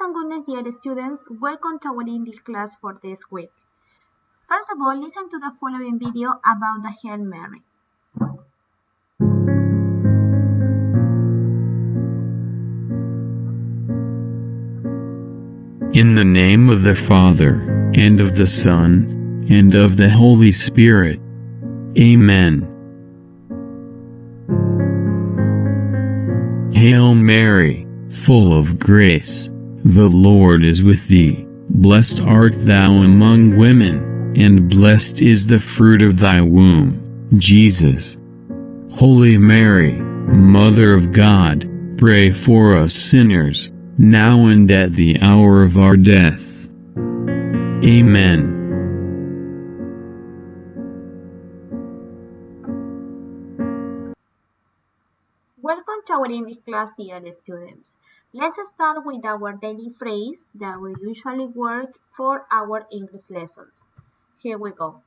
and goodness, dear students, welcome to our English class for this week. First of all, listen to the following video about the Hail Mary. In the name of the Father, and of the Son, and of the Holy Spirit. Amen. Hail Mary, full of grace, the Lord is with thee. Blessed art thou among women, and blessed is the fruit of thy womb, Jesus. Holy Mary, Mother of God, pray for us sinners, now and at the hour of our death. Amen. Welcome to our English class, dear students. Let's start with our daily phrase that we usually work for our English lessons. Here we go.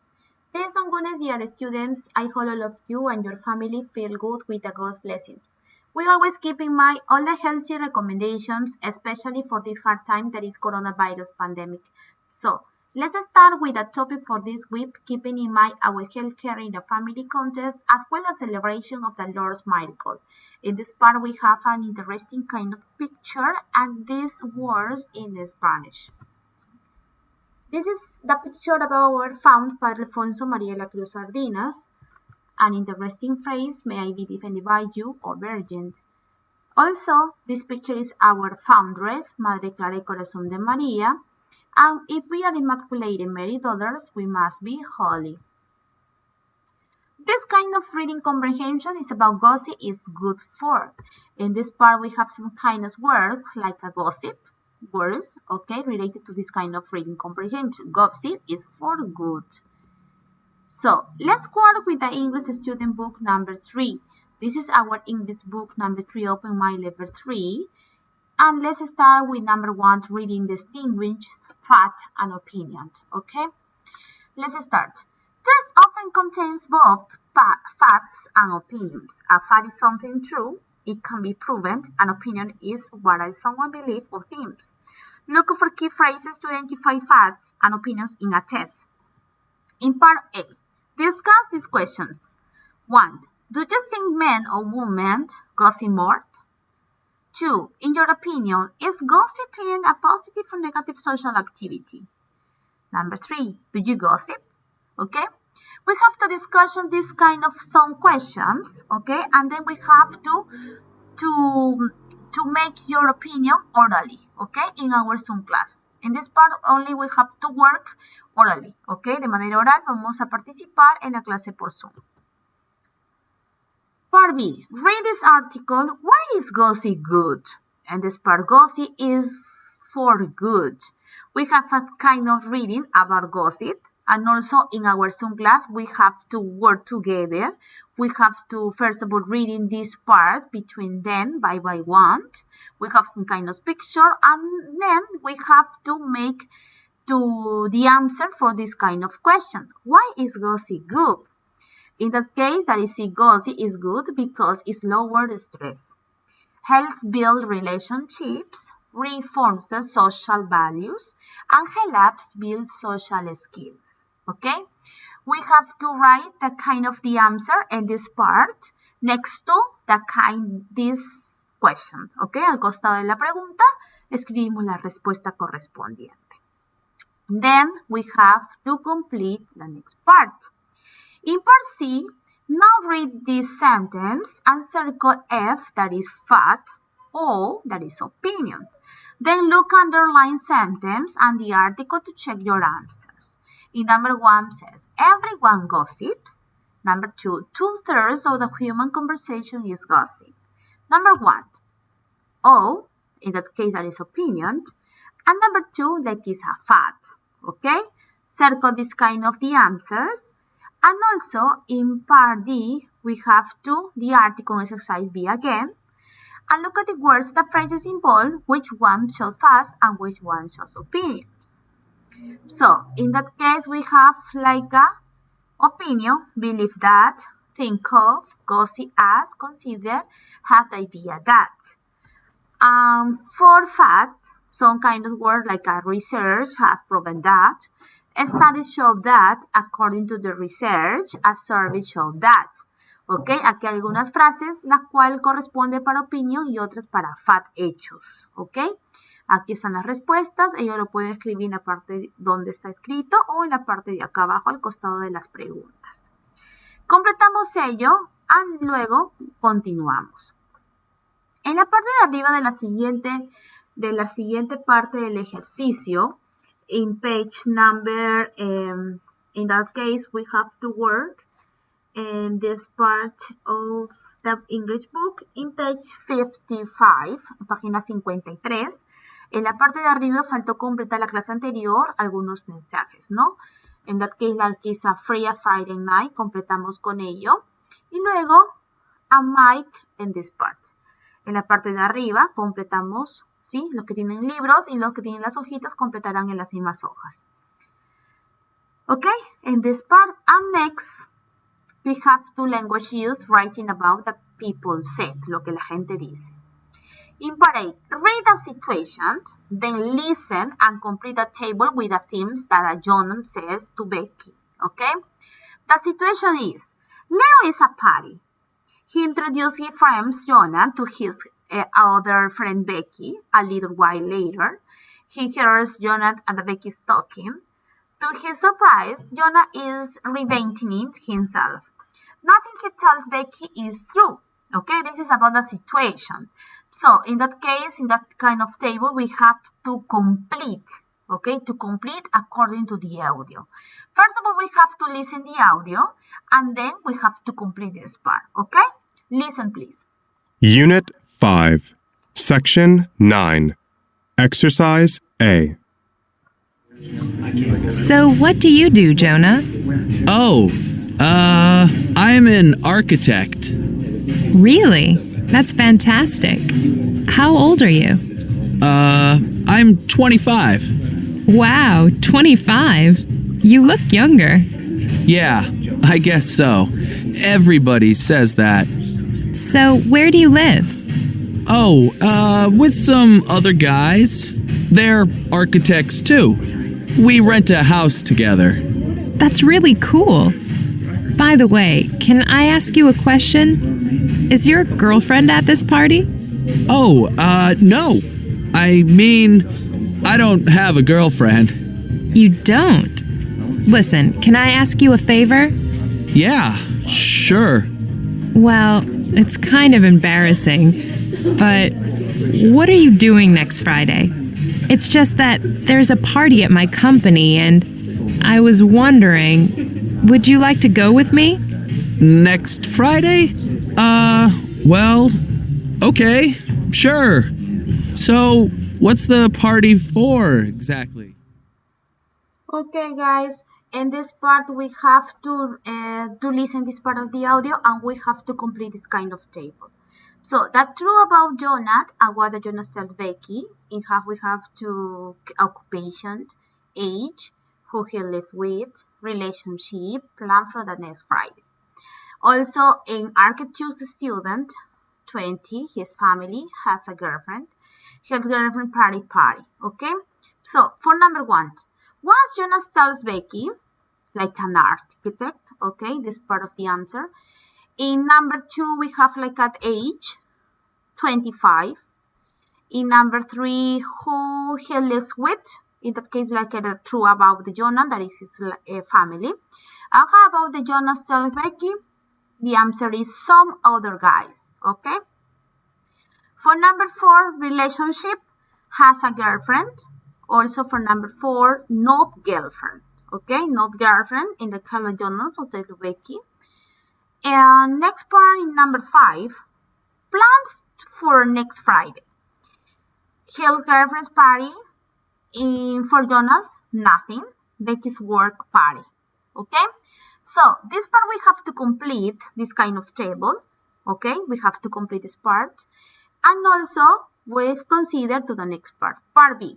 Peace and goodness, dear students. I hope all of you and your family feel good with the God's blessings. We always keep in mind all the healthy recommendations, especially for this hard time that is coronavirus pandemic. So, let's start with the topic for this week, keeping in mind our healthcare in the family contest as well as celebration of the Lord's miracle. In this part, we have an interesting kind of picture and these words in Spanish. This is the picture of our founder, Padre Alfonso María la Cruz Sardinas, an interesting phrase, may I be defended by you, O Virgin. Also, this picture is our foundress, Madre Clara y Corazón de María, and if we are Immaculate Mary daughters, we must be holy. This kind of reading comprehension is about gossip is good for. In this part, we have some kind of words like a gossip, words, okay, related to this kind of reading comprehension. Gossip is for good. So, let's work with the English student book number 3. This is our English book number 3, open my level 3. And let's start with number 1, reading distinguished fact and opinion. Okay? Let's start. Text often contains both facts and opinions. A fact is something true. It can be proven. An opinion is what someone believes or thinks. Look for key phrases to identify facts and opinions in a text. In part A, discuss these questions. 1. Do you think men or women gossip more? 2. In your opinion, is gossiping a positive or negative social activity? Number 3. Do you gossip? Okay? We have to discuss this kind of some questions, okay? And then we have to make your opinion orally, okay? In our Zoom class. In this part only we have to work orally, okay? De manera oral vamos a participar en la clase por Zoom. Part B, read this article. Why is gossip good? And this part, gossip is for good. We have a kind of reading about gossip. And also in our Zoom class, we have to work together. We have to, first of all, reading this part between them by one. We have some kind of picture. And then we have to make the answer for this kind of question. Why is gossip good? In that case, that is gossip is good because it lowers stress, helps build relationships, reinforces social values, and helps build social skills. Okay? We have to write the kind of the answer in this part next to this question. Okay? Al costado de la pregunta, escribimos la respuesta correspondiente. Then we have to complete the next part. In part C, now read this sentence and circle F, that is fact, O, that is opinion. Then look underline sentence and the article to check your answers. In number 1 says, everyone gossips. Number 2, 2/3 of the human conversation is gossip. Number 1, O, in that case that is opinion. And number 2, that is a fact. Okay? Circle this kind of the answers. And also, in part D, we have the article exercise B again. And look at the words, the phrases involved, which one shows facts and which one shows opinions. So, in that case, we have like a opinion, believe that, think of, gossip as, consider, have the idea that. For facts, some kind of word like a research has proven that. Studies show that, according to the research, a survey showed that. ¿Ok? Aquí hay algunas frases, la cual corresponde para opinion y otras para fact, hechos. ¿Ok? Aquí están las respuestas. Ellos lo pueden escribir en la parte donde está escrito o en la parte de acá abajo al costado de las preguntas. Completamos ello y luego continuamos. En la parte de arriba de la siguiente parte del ejercicio, in page number, in that case, we have to work in this part of the English book, in page 55, página 53. En la parte de arriba faltó completar la clase anterior algunos mensajes, ¿no? In that case, like it's a free Friday night, completamos con ello. Y luego, a Mike in this part. En la parte de arriba completamos, ¿sí? Los que tienen libros y los que tienen las hojitas completarán en las mismas hojas. Ok, in this part, and next, we have two language use writing about the people said, lo que la gente dice. In part 8, read the situation, then listen and complete the table with the themes that John says to Becky. Okay? The situation is, Leo is a party. He introduced his friend Jonah to his other friend Becky. A little while later, he hears Jonah and Becky talking. To his surprise, Jonah is reinventing himself. Nothing he tells Becky is true. Okay, this is about the situation. So, in that case, in that kind of table, we have to complete, okay, to complete according to the audio. First of all, we have to listen the audio, and then we have to complete this part, okay? Listen, please. Unit 5, Section 9, Exercise A. So what do you do, Jonah? Oh, I'm an architect. Really? That's fantastic. How old are you? I'm 25. Wow, 25? You look younger. Yeah, I guess so. Everybody says that. So, where do you live? Oh, with some other guys. They're architects too. We rent a house together. That's really cool. By the way, can I ask you a question? Is your girlfriend at this party? Oh, no. I mean, I don't have a girlfriend. You don't? Listen, can I ask you a favor? Yeah, sure. Well, it's kind of embarrassing, but what are you doing next Friday? It's just that there's a party at my company and I was wondering, would you like to go with me? Next Friday? Well, okay, sure. So, what's the party for exactly? Okay, guys. In this part, we have to listen this part of the audio, and we have to complete this kind of table. So, that's true about Jonah and what Jonah tells Becky. We have to occupation, age, who he lives with, relationship, plan for the next Friday. Also, in architecture student, 20, his family has a girlfriend. His girlfriend party. Okay? So, for number 1, once Jonas tells Becky, like an architect, okay, this part of the answer. In number 2, we have like at age, 25. In number 3, who he lives with, in that case, like true about the Jonah, that is his family. And how about the Jonas tells Becky? The answer is some other guys, okay? For number 4, relationship, has a girlfriend. Also for number 4, not girlfriend. Okay, not girlfriend in the color Jonas of the Becky. And next part in number 5, plans for next Friday. His girlfriend's party. For Jonas, nothing. Becky's work party. Okay, so this part we have to complete this kind of table. Okay, we have to complete this part. And also, we've considered to the next part. Part B.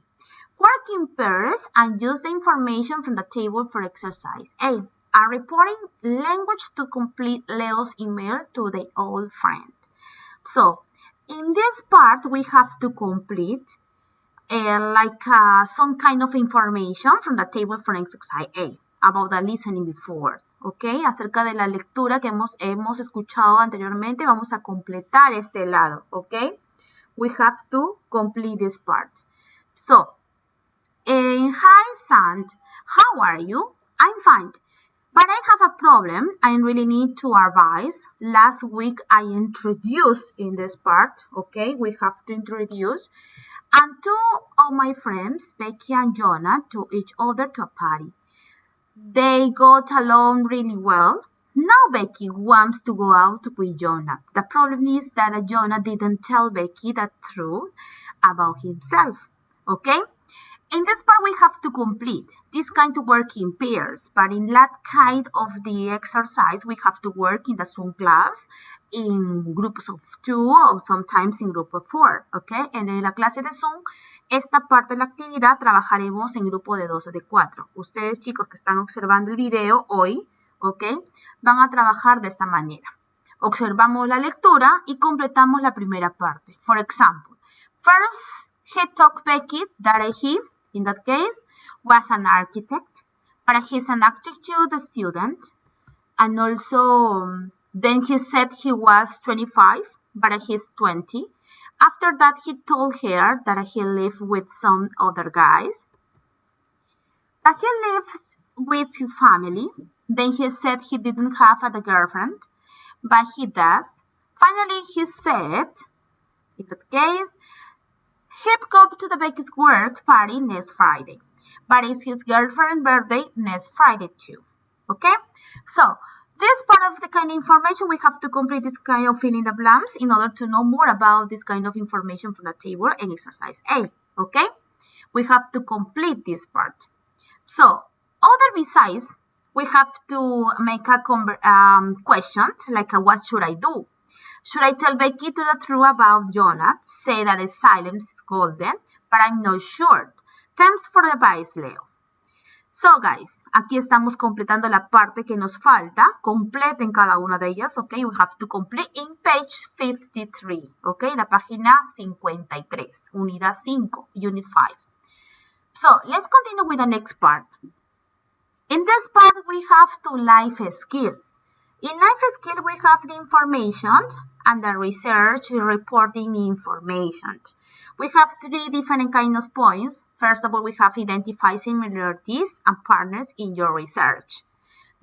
Work in pairs and use the information from the table for exercise. A. A reporting language to complete Leo's email to the old friend. So, in this part, we have to complete some kind of information from the table for exercise A about the listening before. ¿Ok? Acerca de la lectura que hemos escuchado anteriormente, vamos a completar este lado. ¿Ok? We have to complete this part. So, hi, Sant. How are you? I'm fine. But I have a problem. I really need to advise. Last week I introduced in this part. Okay, we have to introduce. And two of my friends, Becky and Jonah, to each other to a party. They got along really well. Now Becky wants to go out with Jonah. The problem is that Jonah didn't tell Becky the truth about himself. Okay? In this part, we have to complete this kind of work in pairs, but in that kind of the exercise, we have to work in the Zoom class in groups of 2 or sometimes in group of 4, okay? En la clase de Zoom, esta parte de la actividad trabajaremos en grupo de 2 o de 4. Ustedes, chicos que están observando el video hoy, ok, van a trabajar de esta manera. Observamos la lectura y completamos la primera parte. For example, first he told Becky that he, in that case, was an architect, but he's an architecture student. And also, then he said he was 25, but he's 20. After that, he told her that he lived with some other guys. But he lives with his family. Then he said he didn't have a girlfriend, but he does. Finally, he said, in that case, he'd go to the Becky's work party next Friday, but it's his girlfriend's birthday next Friday too. Okay? So, this part of the kind of information, we have to complete this kind of fill in the blanks in order to know more about this kind of information from the table and exercise A. Okay? We have to complete this part. So, other besides, we have to make a question like what should I do? Should I tell Becky to the truth about Jonah? Say that his silence is golden, but I'm not sure. Thanks for the advice, Leo. So, guys, aquí estamos completando la parte que nos falta. Completen cada una de ellas, okay? We have to complete in page 53, okay? La página 53, unidad 5, unit 5. So, let's continue with the next part. In this part, we have 2 life skills. In life skill, we have the information and the research reporting information. We have 3 different kinds of points. First of all, we have identify similarities and partners in your research.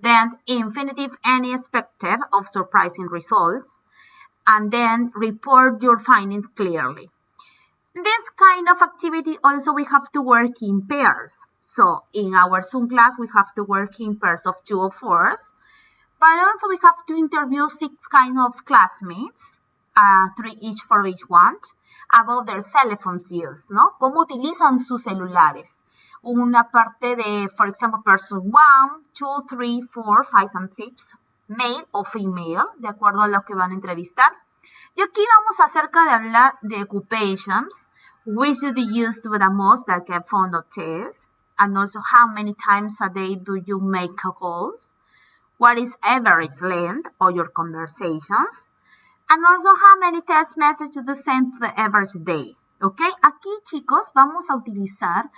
Then, infinitive and expected of surprising results. And then, report your findings clearly. This kind of activity also we have to work in pairs. So, in our Zoom class, we have to work in pairs of 2 or 4. But also we have to interview 6 kind of classmates, 3 each for each one, about their cell phones use, ¿no? Cómo utilizan sus celulares. Una parte de, for example, person 1, 2, 3, 4, 5, and 6, male o female, de acuerdo a lo que van a entrevistar. Y aquí vamos acerca de hablar de occupations, which do you use the most, like a phone or test, and also how many times a day do you make calls. What is average length of your conversations? And also how many text messages do you send to the average day? ¿Ok? Aquí, chicos, vamos a utilizar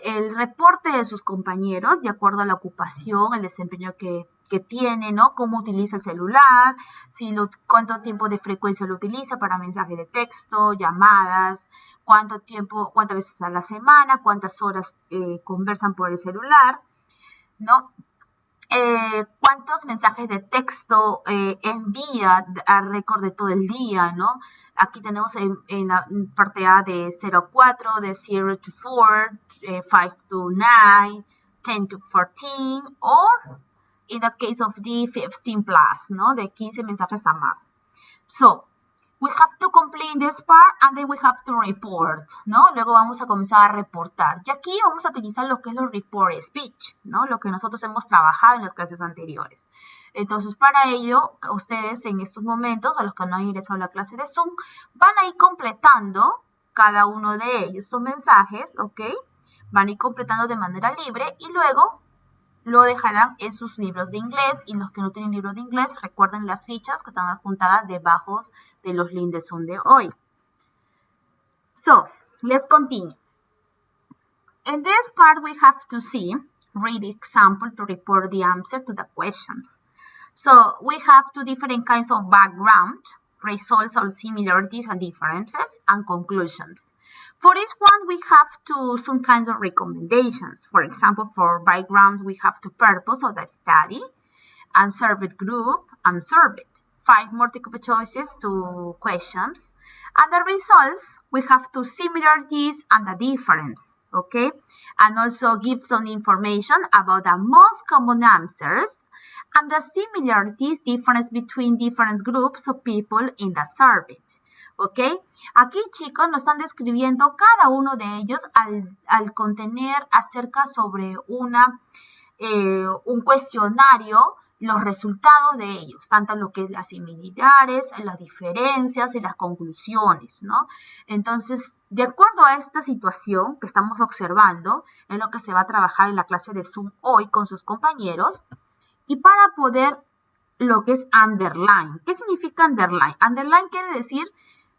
el reporte de sus compañeros de acuerdo a la ocupación, el desempeño que tiene, ¿no? Cómo utiliza el celular, cuánto tiempo de frecuencia lo utiliza para mensajes de texto, llamadas, cuántas veces a la semana, cuántas horas conversan por el celular, ¿no? Cuántos mensajes de texto envía a récord de todo el día, ¿no? Aquí tenemos en la parte A de 0 a 4, de 0 to 4, 5 to 9, 10 to 14, or in that case of the 15 plus, ¿no? De 15 mensajes a más. So, we have to complete this part and then we have to report, ¿no? Luego vamos a comenzar a reportar. Y aquí vamos a utilizar lo que es los report speech, ¿no? Lo que nosotros hemos trabajado en las clases anteriores. Entonces, para ello, ustedes en estos momentos, a los que no han ingresado a la clase de Zoom, van a ir completando cada uno de ellos, estos mensajes, ¿ok? Van a ir completando de manera libre y luego lo dejarán en sus libros de inglés, y los que no tienen libros de inglés, recuerden las fichas que están adjuntadas debajo de los links de Zoom de hoy. So, Let's continue. In this part, we have to read the example to report the answer to the questions. So we have two different kinds of background, results on similarities and differences, and conclusions. For each one, we have some kind of recommendations. For example, for background, we have the purpose of the study, unserved group, unserved. 5 multiple choices to questions. And the results, we have two similarities and the difference, okay? And also give some information about the most common answers and the similarities, difference between different groups of people in the survey. ¿Ok? Aquí, chicos, nos están describiendo cada uno de ellos al contener acerca sobre un cuestionario, los resultados de ellos, tanto lo que es las similitudes, las diferencias y las conclusiones, ¿no? Entonces, de acuerdo a esta situación que estamos observando, es lo que se va a trabajar en la clase de Zoom hoy con sus compañeros, y para poder lo que es underline. ¿Qué significa underline? Underline quiere decir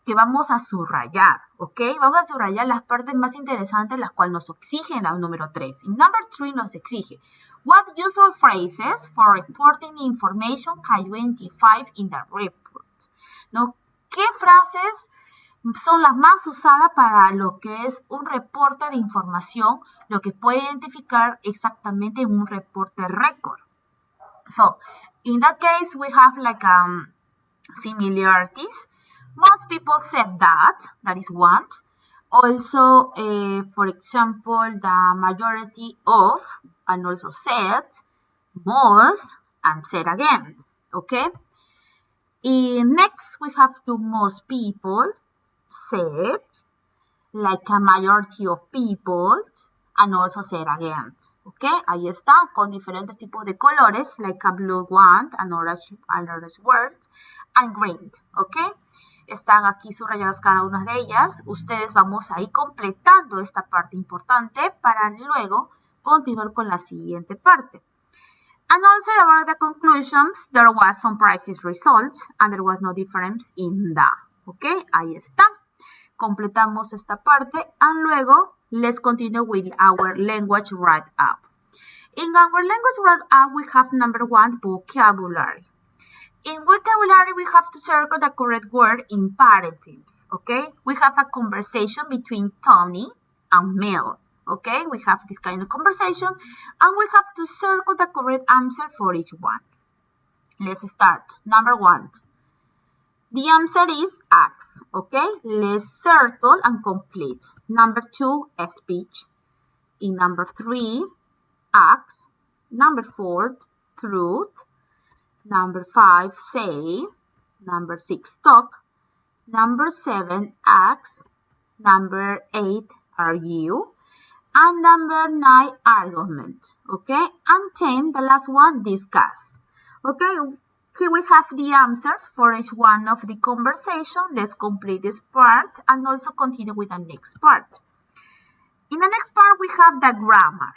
que vamos a subrayar, ¿ok? Vamos a subrayar las partes más interesantes, las cuales nos exigen la número 3. Y number 3 nos exige, what usual phrases for reporting information can you identify in the report? ¿No? ¿Qué frases son las más usadas para lo que es un reporte de información, lo que puede identificar exactamente en un reporte récord? So, in that case, we have like similarities. Most people said that is one. Also, for example, the majority of, and also said, most, and said again, okay? Next, we have the most people said, like a majority of people, and also said again, okay? Ahí está, con diferentes tipos de colores, like a blue one, and orange words, and green, okay? Están aquí subrayadas cada una de ellas. Ustedes vamos a ir completando esta parte importante para luego continuar con la siguiente parte. And also about the conclusions, there was some prizes results and there was no difference in the. Okay, ahí está. Completamos esta parte and luego let's continue with our language write-up. In our language write-up, we have number 1, vocabulary. In vocabulary, we have to circle the correct word in parentheses, okay? We have a conversation between Tony and Mel, okay? We have this kind of conversation, and we have to circle the correct answer for each one. Let's start. Number 1. The answer is ask, okay? Let's circle and complete. Number 2, speech. In number 3, ask. Number 4, truth. Number 5, say. Number 6, talk. Number 7, ask. Number 8, argue. And number 9, argument. Okay? And 10, the last one, discuss. Okay? Here we have the answers for each one of the conversation. Let's complete this part and also continue with the next part. In the next part, we have the grammar.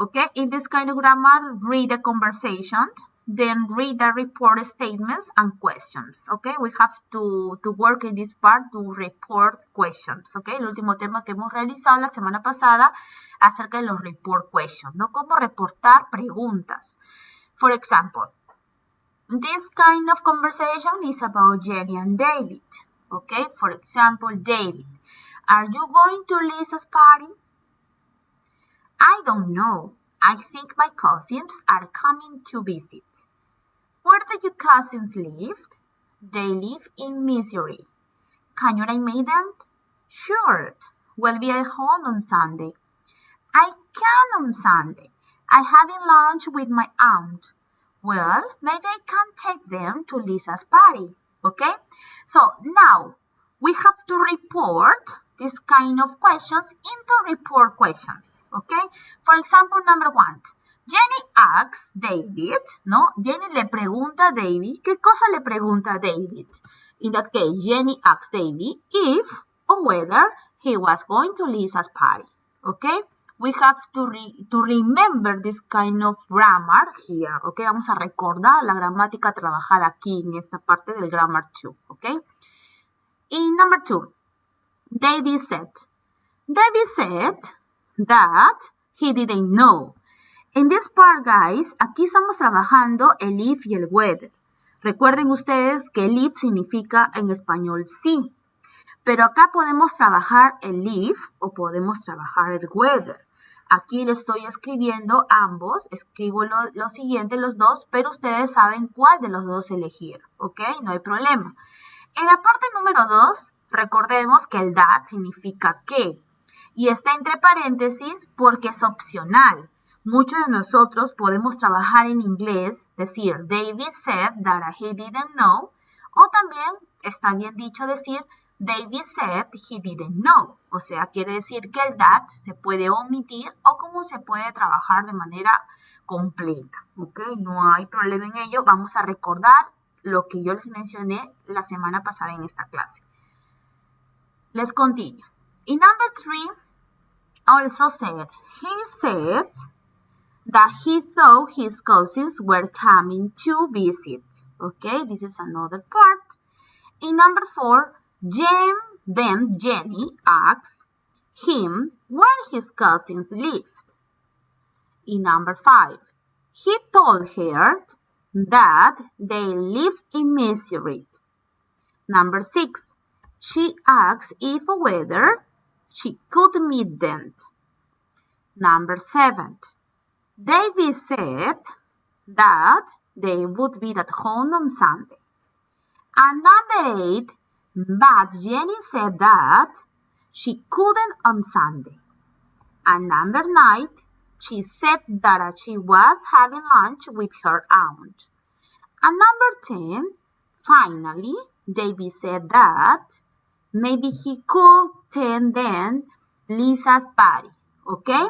Okay? In this kind of grammar, read the conversation. Then read the report statements and questions, okay? We have to work in this part to report questions, okay? El último tema que hemos realizado la semana pasada acerca de los report questions, ¿no? Cómo reportar preguntas. For example, this kind of conversation is about Jenny and David, okay? For example, David, are you going to Lisa's party? I don't know. I think my cousins are coming to visit. Where do your cousins live? They live in Missouri. Can you name them? Sure. We'll be at home on Sunday. I can on Sunday. I'm having lunch with my aunt. Well, maybe I can take them to Lisa's party. Okay? So now we have to report this kind of questions into report questions. Okay? For example, number 1. Jenny asks David, ¿no? Jenny le pregunta a David. ¿Qué cosa le pregunta a David? In that case, Jenny asks David if or whether he was going to Lisa's party. Okay? We have to remember this kind of grammar here. Okay? Vamos a recordar la gramática trabajada aquí en esta parte del grammar 2. Okay? In number 2, David said, David said that he didn't know. In this part, guys, aquí estamos trabajando el if y el whether. Recuerden ustedes que el if significa en español sí. Pero acá podemos trabajar el if o podemos trabajar el whether. Aquí le estoy escribiendo ambos, escribo lo siguiente, los dos, pero ustedes saben cuál de los dos elegir, ¿ok? No hay problema. En la parte número 2, recordemos que el that significa que, y está entre paréntesis porque es opcional. Muchos de nosotros podemos trabajar en inglés, decir, David said that he didn't know, o también está bien dicho decir, David said he didn't know. O sea, quiere decir que el that se puede omitir o como se puede trabajar de manera completa. ¿Ok? No hay problema en ello. Vamos a recordar lo que yo les mencioné la semana pasada en esta clase. Let's continue. In number 3, also said, he said that he thought his cousins were coming to visit. Okay, this is another part. In number 4, then Jenny asked him where his cousins lived. In number 5, he told her that they live in Missouri. Number 6, she asked if whether she could meet them. Number 7, David said that they would be at home on Sunday. And number 8, but Jenny said that she couldn't on Sunday. And number 9, she said that she was having lunch with her aunt. And number 10, finally, David said that maybe he could attend then Lisa's party. Okay?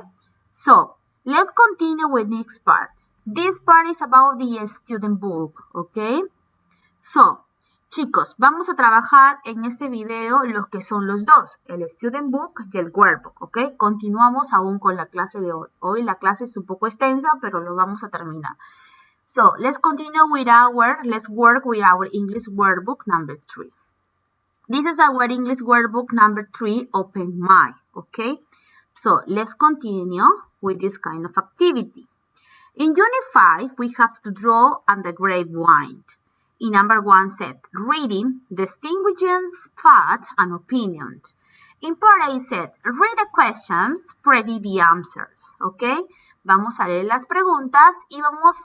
So, let's continue with next part. This part is about the student book. Okay? So, chicos, vamos a trabajar en este video los que son los dos, el student book y el workbook, ¿ok? Continuamos aún con la clase de hoy. Hoy la clase es un poco extensa, pero lo vamos a terminar. So, let's work with our English workbook number 3. This is our English workbook number 3, Open Mind, ¿ok? So, let's continue with this kind of activity. In Unit 5, we have to draw on the grapevine. In number 1 said, reading distinguishes facts and opinions. In part A said, read the questions, predict the answers. ¿Ok? Vamos a leer las preguntas y vamos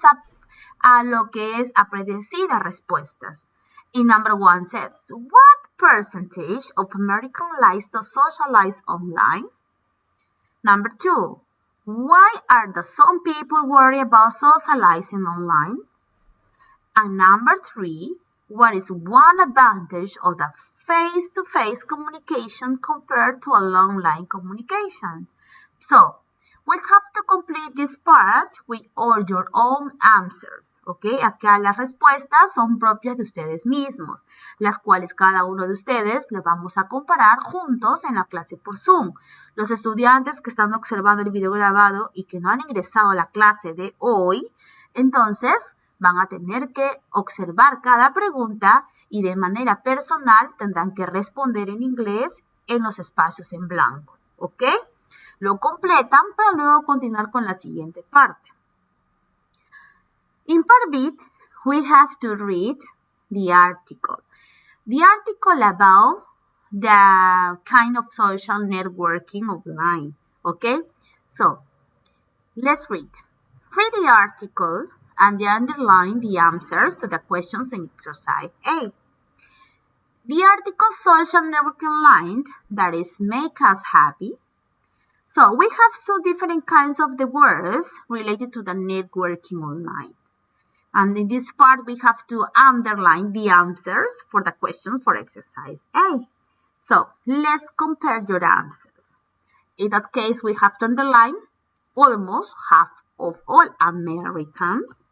a lo que es a predecir las respuestas. In number 1 says, what percentage of Americans likes to socialize online? Number 2, why are some people worried about socializing online? And number 3, what is one advantage of the face-to-face communication compared to an online communication? So, we have to complete this part with all your own answers, ¿ok? Acá las respuestas son propias de ustedes mismos, las cuales cada uno de ustedes le vamos a comparar juntos en la clase por Zoom. Los estudiantes que están observando el video grabado y que no han ingresado a la clase de hoy, entonces van a tener que observar cada pregunta y de manera personal tendrán que responder en inglés en los espacios en blanco, ¿ok? Lo completan para luego continuar con la siguiente parte. In part B, we have to read the article. The article about the kind of social networking online, ¿ok? So, let's read. Read the article and underline the answers to the questions in exercise A. The article social networking online that is make us happy. So we have two different kinds of the words related to the networking online. And in this part, we have to underline the answers for the questions for exercise A. So let's compare your answers. In that case, we have to underline almost half of all Americans.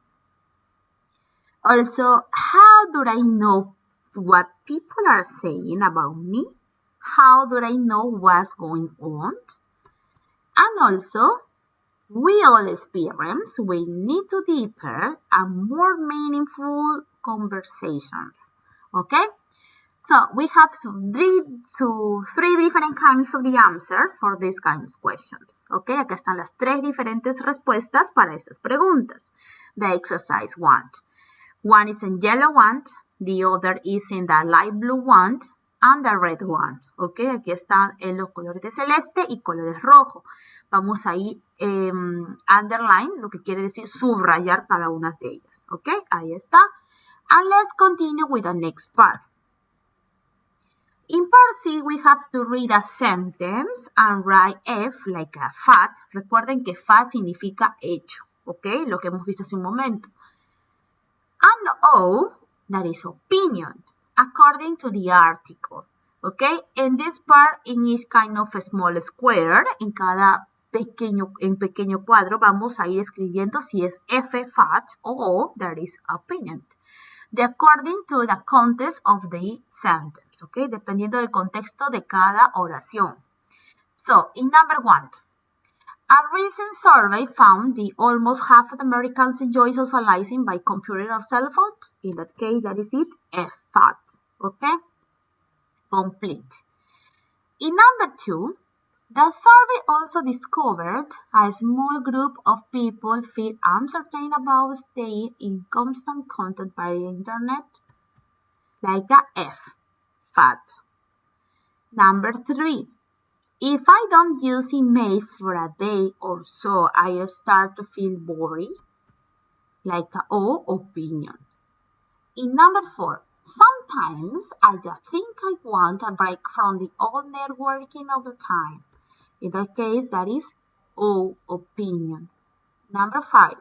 Also, how do I know what people are saying about me? How do I know what's going on? And also, we all experience we need to deeper and more meaningful conversations. Okay? So we have three different kinds of the answer for these kinds of questions. Okay, acá están las tres diferentes respuestas para esas preguntas. The exercise 1. One is in yellow one, the other is in the light blue one, and the red one. Okay, aquí están los colores de celeste y colores rojo. Vamos ahí underline, lo que quiere decir subrayar cada una de ellas. Okay, ahí está. And let's continue with the next part. In part C, we have to read a sentence and write F like a fact. Recuerden que fact significa hecho, ¿ok? Lo que hemos visto hace un momento. And O, that is opinion, according to the article, ¿ok? In this part, in each kind of a small square, en cada pequeño cuadro, vamos a ir escribiendo si es F, fact, o O, that is opinion. According to the context of the sentence, ¿ok? Dependiendo del contexto de cada oración. So, in number 1, a recent survey found that almost half of Americans enjoy socializing by computer or cell phone. In that case, that is it, a fact, ¿ok? Complete. In number 2, the survey also discovered a small group of people feel uncertain about staying in constant contact by the internet, like the F, fact. Number 3, if I don't use email for a day or so, I start to feel bored, like the O, opinion. In number 4, sometimes I just think I want a break from the old networking all the time. In that case, that is O, opinion. Number 5,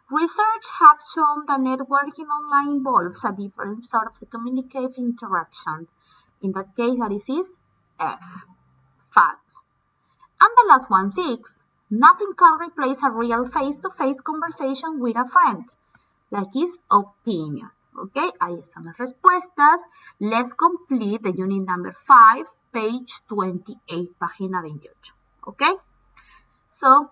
research has shown that networking online involves a different sort of communicative interaction. In that case, that is F, fact. And the last one, 6, nothing can replace a real face-to-face conversation with a friend, like is opinion. Okay, ahí están las respuestas. Let's complete the unit number 5. Page 28, página 28, okay? So,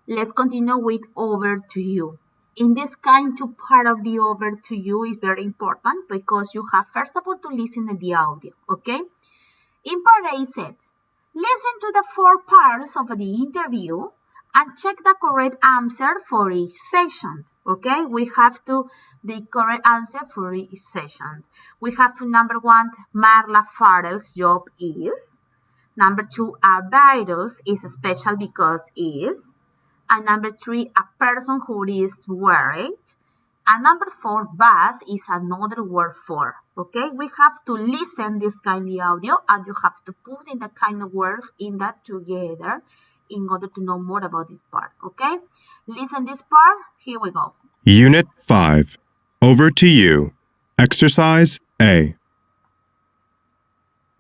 let's continue with over to you. In this kind of part of the over to you is very important because you have first of all to listen to the audio, okay? In part A, it said, listen to the 4 parts of the interview and check the correct answer for each session, okay? We have the correct answer for each session. We have number 1, Marla Farrell's job is. Number 2, a virus is special because is. And number 3, a person who is worried. And number 4, bus is another word for. Okay, we have to listen this kind of audio and you have to put in the kind of words in that together in order to know more about this part, okay? Listen this part, here we go. Unit 5. Over to you. Exercise A.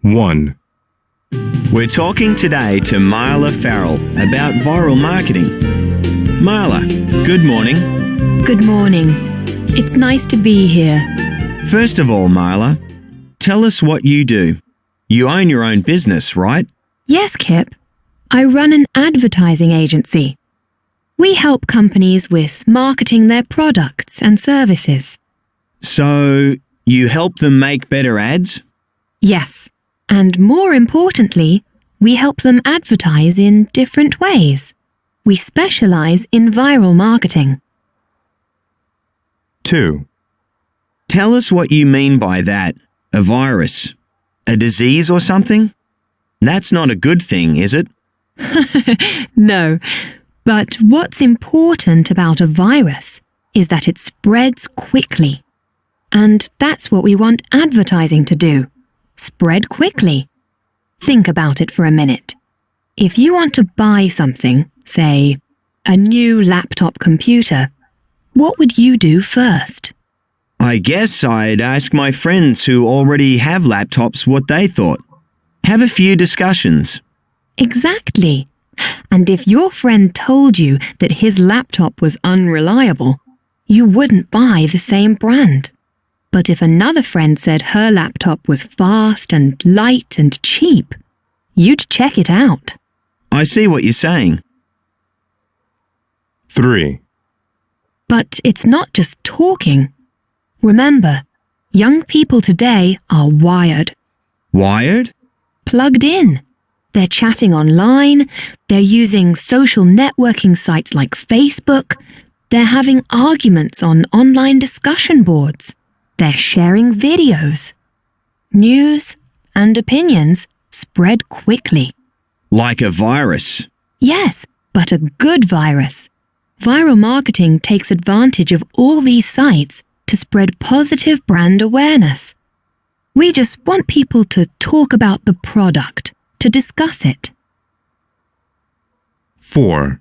1. We're talking today to Marla Farrell about viral marketing. Marla, good morning. Good morning. It's nice to be here. First of all, Marla, tell us what you do. You own your own business, right? Yes, Kip. I run an advertising agency. We help companies with marketing their products and services. So, you help them make better ads? Yes. And more importantly, we help them advertise in different ways. We specialize in viral marketing. 2. Tell us what you mean by that. A virus? A disease or something? That's not a good thing, is it? No, but what's important about a virus is that it spreads quickly. And that's what we want advertising to do. Spread quickly. Think about it for a minute. If you want to buy something, say, a new laptop computer, what would you do first? I guess I'd ask my friends who already have laptops what they thought. Have a few discussions. Exactly. And if your friend told you that his laptop was unreliable, you wouldn't buy the same brand. But if another friend said her laptop was fast and light and cheap, you'd check it out. I see what you're saying. 3. But it's not just talking. Remember, Young people today are wired, Wired? plugged in. They're chatting online, they're using social networking sites like Facebook, they're having arguments on online discussion boards, they're sharing videos. News and opinions spread quickly. Like a virus. Yes, but a good virus. Viral marketing takes advantage of all these sites to spread positive brand awareness. We just want people to talk about the product, to discuss it. 4.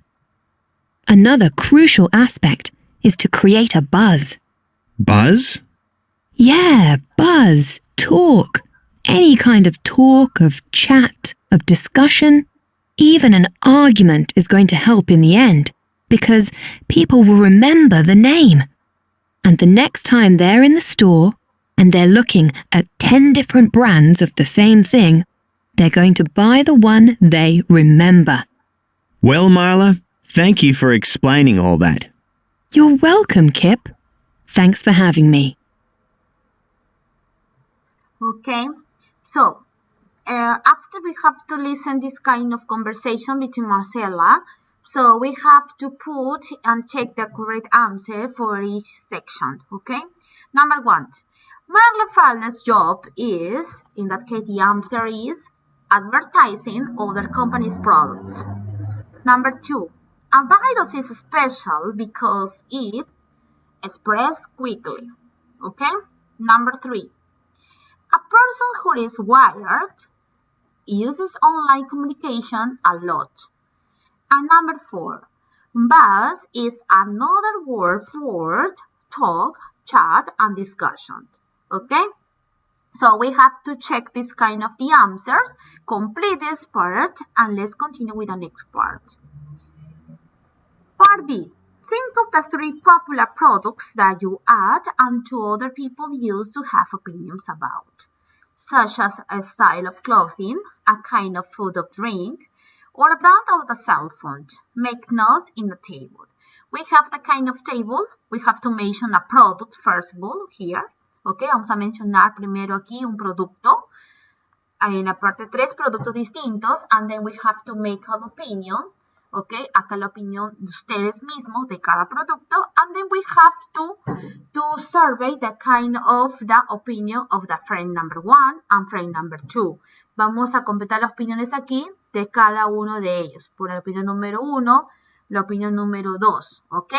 Another crucial aspect is to create a buzz. Buzz? Yeah, buzz, talk. Any kind of talk, of chat, of discussion. Even an argument is going to help in the end because people will remember the name. And the next time they're in the store and they're looking at 10 different brands of the same thing, they're going to buy the one they remember. Well, Marla, thank you for explaining all that. You're welcome, Kip. Thanks for having me. Okay, so after we have to listen this kind of conversation between Marcela, so we have to put and check the correct answer for each section, okay? Number 1, Marla Farley's job is, in that case the answer is, advertising other companies' products. Number 2, a virus is special because it spreads quickly, okay? Number 3, a person who is wired uses online communication a lot. And number 4, buzz is another word for talk, chat, and discussion. Okay? So we have to check this kind of the answers, complete this part, and let's continue with the next part. Part B. Think of the 3 popular products that you add and 2 other people use to have opinions about, such as a style of clothing, a kind of food or drink, or a brand of the cell phone. Make notes in the table. We have the kind of table. We have to mention a product first of all here. Okay, vamos a mencionar primero aquí un producto. En la parte 3, productos distintos. And then we have to make an opinion. Okay, acá la opinión de ustedes mismos de cada producto. And then we have to survey the kind of the opinion of the friend number 1 and friend number 2. Vamos a completar las opiniones aquí de cada uno de ellos. Por la opinión número 1, la opinión número 2. ¿Ok?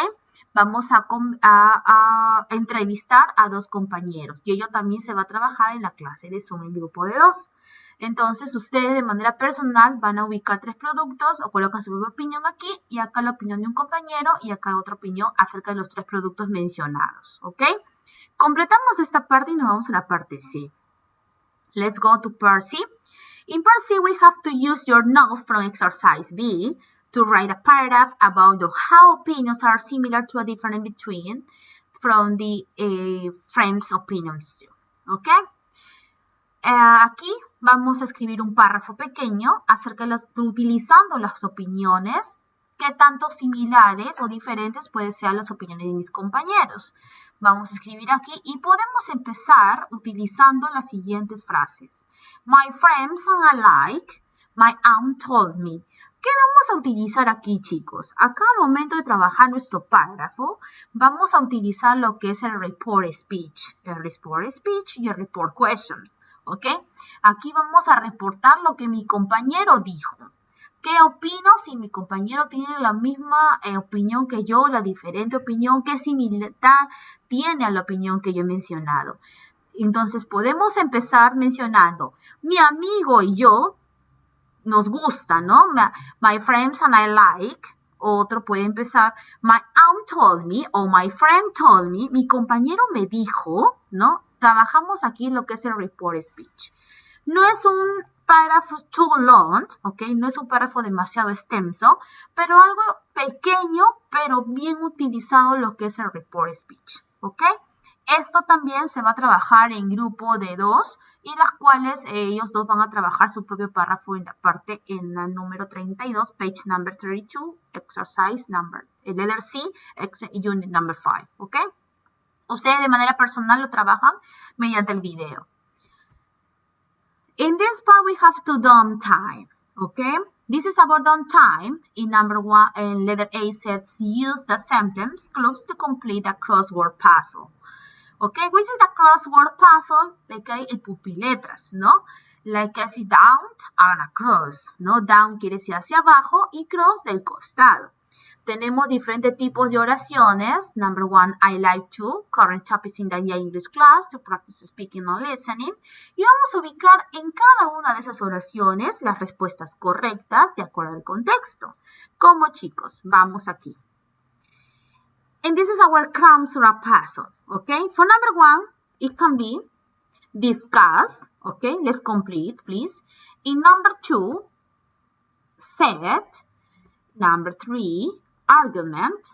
Vamos a entrevistar a 2 compañeros. Y ello también se va a trabajar en la clase de Zoom en grupo de 2. Entonces, ustedes de manera personal van a ubicar 3 productos o colocan su propia opinión aquí y acá la opinión de un compañero y acá otra opinión acerca de los 3 productos mencionados. ¿Ok? Completamos esta parte y nos vamos a la parte C. Let's go to part C. In part C, we have to use your note from exercise B to write a paragraph about how opinions are similar to a different between from the friend's opinions too. Okay? Aquí vamos a escribir un párrafo pequeño acerca de utilizando las opiniones, qué tanto similares o diferentes pueden ser las opiniones de mis compañeros. Vamos a escribir aquí y podemos empezar utilizando las siguientes frases. My friends are alike, my aunt told me. ¿Qué vamos a utilizar aquí, chicos? Acá al momento de trabajar nuestro párrafo, vamos a utilizar lo que es el report speech. El report speech y el report questions. ¿Ok? Aquí vamos a reportar lo que mi compañero dijo. ¿Qué opino si mi compañero tiene la misma opinión que yo, la diferente opinión? ¿Qué similitud tiene a la opinión que yo he mencionado? Entonces podemos empezar mencionando, mi amigo y yo nos gusta, ¿no? My friends and I like. Otro puede empezar, my aunt told me o my friend told me. Mi compañero me dijo, ¿no? Trabajamos aquí lo que es el report speech. No es un párrafo too long, ¿ok? No es un párrafo demasiado extenso, pero algo pequeño, pero bien utilizado lo que es el report speech, ¿ok? Esto también se va a trabajar en grupo de 2 y las cuales ellos 2 van a trabajar su propio párrafo en la parte en la número 32, page number 32, exercise number, letter C, unit number 5, ¿ok? Ustedes de manera personal lo trabajan mediante el video. In this part, we have to downtime, okay? This is about downtime. In number 1, in letter A says, use the sentence clues to complete a crossword puzzle. Okay, which is the crossword puzzle? Like el pupiletras, ¿no? Like así down and across, ¿no? Down quiere decir hacia abajo y cross del costado. Tenemos diferentes tipos de oraciones. Number 1, I like to. Current topics in the English class to practice speaking and listening. Y vamos a ubicar en cada una de esas oraciones las respuestas correctas de acuerdo al contexto. ¿Cómo, chicos? Vamos aquí. And this is our crossword puzzle. Okay? For number 1, it can be discuss. Okay? Let's complete, please. In number 2, set. Number 3, argument.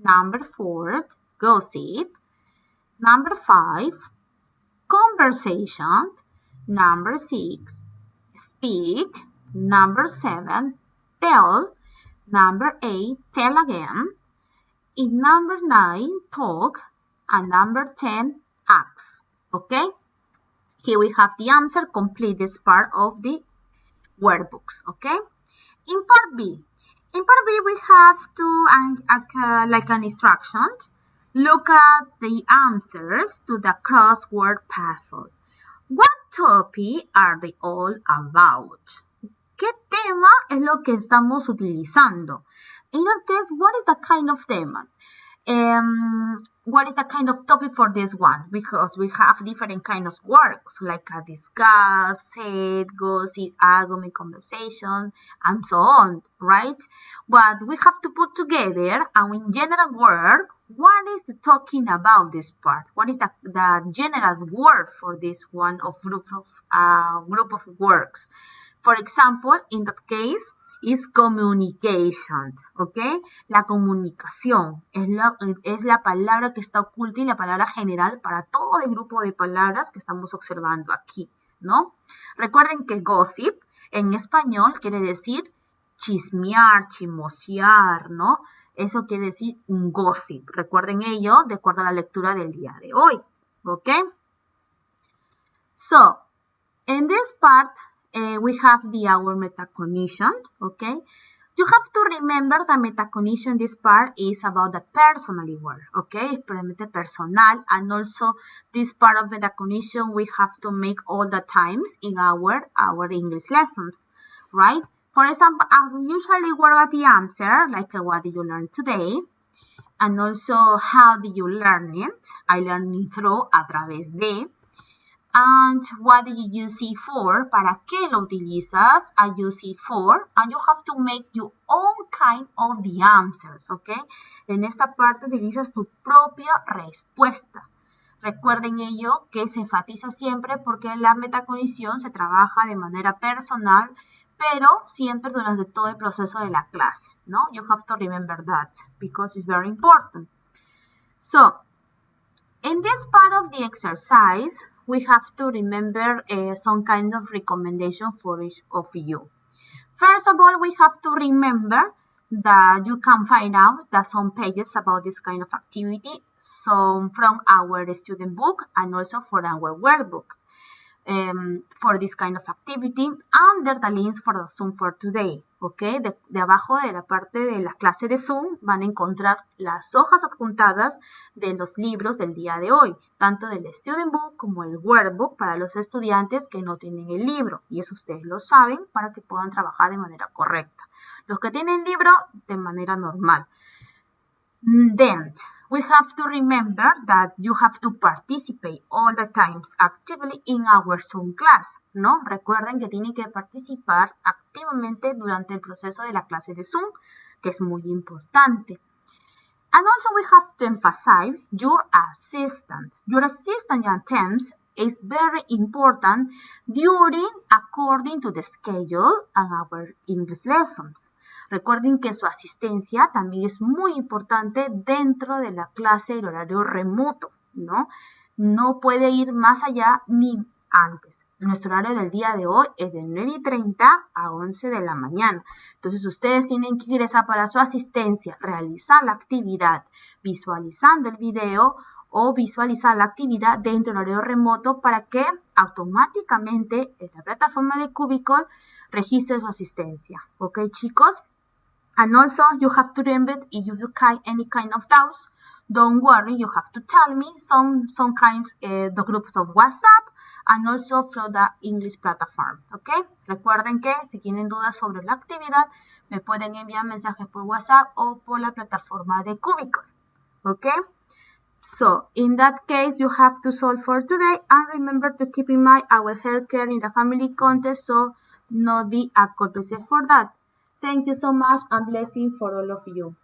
Number 4, gossip. Number 5, conversation. Number 6, speak. Number 7, tell. Number 8, tell again. In number 9, talk. And number 10, ask. Okay? Here we have the answer. Complete this part of the workbooks. Okay? In part B. In part B, we have to, like an instruction, look at the answers to the crossword puzzle. What topic are they all about? ¿Qué tema es lo que estamos utilizando? In our test, what is the kind of tema? What is the kind of topic for this one? Because we have different kinds of works, like a discuss, set, gossip, argument, conversation, and so on, right? But we have to put together, and in general word, what is the talking about this part? What is the general word for this one of group of works? For example, in that case, is communication, ¿ok? La comunicación es la palabra que está oculta y la palabra general para todo el grupo de palabras que estamos observando aquí, ¿no? Recuerden que gossip en español quiere decir chismear, chismosear, ¿no? Eso quiere decir un gossip. Recuerden ello de acuerdo a la lectura del día de hoy, ¿ok? So, in this part, we have our metacognition, okay? You have to remember that metacognition, this part, is about the personal word, okay? Es puramente personal, and also this part of metacognition we have to make all the times in our English lessons, right? For example, I usually work at the answer, like what did you learn today? And also, how did you learn it? I learned it through, a través de. And what did you use it for? ¿Para qué lo utilizas? I use it for. And you have to make your own kind of the answers, ¿ok? En esta parte utilizas tu propia respuesta. Recuerden ello que se enfatiza siempre porque la metacognición se trabaja de manera personal, pero siempre durante todo el proceso de la clase, ¿no? You have to remember that because it's very important. So, in this part of the exercise, we have to remember some kind of recommendation for each of you. First of all, we have to remember that you can find out that some pages about this kind of activity, some from our student book and also for our workbook. For this kind of activity under the links for the Zoom for today, ¿ok? De abajo de la parte de la clase de Zoom van a encontrar las hojas adjuntadas de los libros del día de hoy, tanto del Student Book como el Workbook para los estudiantes que no tienen el libro, y eso ustedes lo saben para que puedan trabajar de manera correcta. Los que tienen libro, de manera normal. Then, we have to remember that you have to participate all the times actively in our Zoom class, ¿no? Recuerden que tienen que participar activamente durante el proceso de la clase de Zoom, que es muy importante. And also we have to emphasize your assistant. Your assistant attempts is very important according to the schedule and our English lessons. Recuerden que su asistencia también es muy importante dentro de la clase del horario remoto, ¿no? No puede ir más allá ni antes. Nuestro horario del día de hoy es de 9:30 a 11 de la mañana. Entonces, ustedes tienen que ingresar para su asistencia, realizar la actividad, visualizando el video o visualizar la actividad dentro del horario remoto para que automáticamente en la plataforma de Cubicle registre su asistencia. ¿Ok, chicos? And also, you have to remember if you have any kind of doubts, don't worry, you have to tell me sometimes the groups of WhatsApp and also from the English platform, ¿ok? Recuerden que si tienen dudas sobre la actividad, me pueden enviar mensajes por WhatsApp o por la plataforma de Cubicle, ¿ok? So, in that case, you have to solve for today and remember to keep in mind our healthcare in the family contest, so not be a culprit for that. Thank you so much and blessing for all of you.